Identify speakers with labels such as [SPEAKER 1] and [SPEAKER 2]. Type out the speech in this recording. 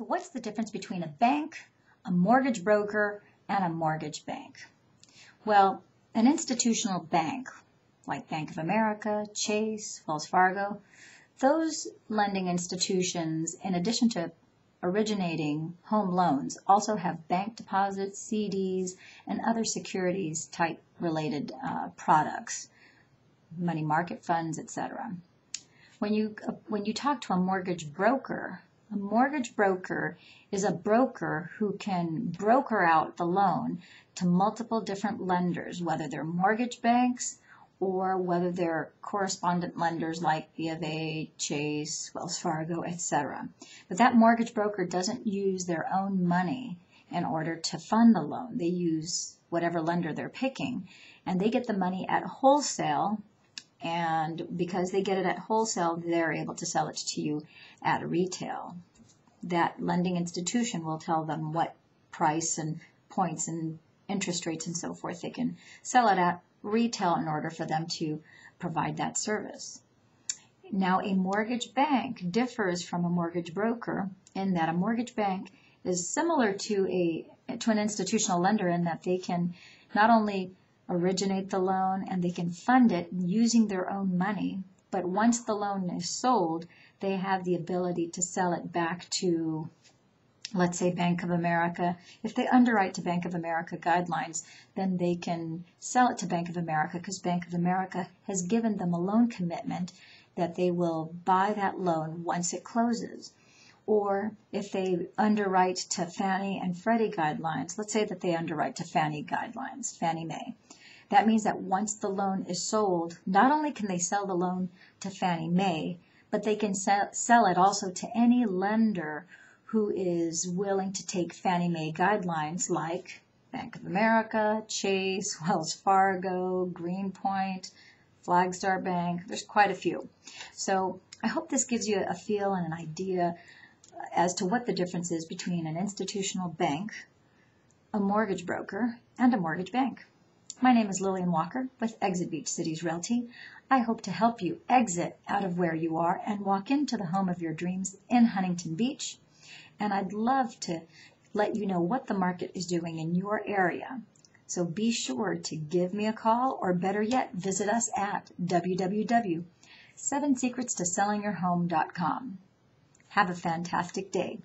[SPEAKER 1] So what's the difference between a bank, a mortgage broker, and a mortgage bank? Well, an institutional bank, like Bank of America, Chase, Wells Fargo, those lending institutions, in addition to originating home loans, also have bank deposits, CDs, and other securities type related products, money market funds, etc. When you talk to a mortgage broker is a broker who can broker out the loan to multiple different lenders, whether they're mortgage banks or whether they're correspondent lenders like B of A, Chase, Wells Fargo, etc. But that mortgage broker doesn't use their own money in order to fund the loan. They use whatever lender they're picking, and they get the money at wholesale, and because they get it at wholesale, they're able to sell it to you at retail. That lending institution will tell them what price and points and interest rates and so forth they can sell it at retail in order for them to provide that service. Now, a mortgage bank differs from a mortgage broker in that a mortgage bank is similar to an institutional lender in that they can not only originate the loan and they can fund it using their own money, but once the loan is sold, they have the ability to sell it back to, let's say, Bank of America. If they underwrite to Bank of America guidelines, then they can sell it to Bank of America because Bank of America has given them a loan commitment that they will buy that loan once it closes. Or if they underwrite to Fannie and Freddie guidelines, let's say that they underwrite to Fannie guidelines, Fannie Mae. That means that once the loan is sold, not only can they sell the loan to Fannie Mae, but they can sell it also to any lender who is willing to take Fannie Mae guidelines like Bank of America, Chase, Wells Fargo, Greenpoint, Flagstar Bank. There's quite a few. So I hope this gives you a feel and an idea as to what the difference is between an institutional bank, a mortgage broker, and a mortgage bank. My name is Lillian Walker with Exit Beach Cities Realty. I hope to help you exit out of where you are and walk into the home of your dreams in Huntington Beach. And I'd love to let you know what the market is doing in your area. So be sure to give me a call, or better yet, visit us at www.7secretstoSellingYourHome.com. Have a fantastic day.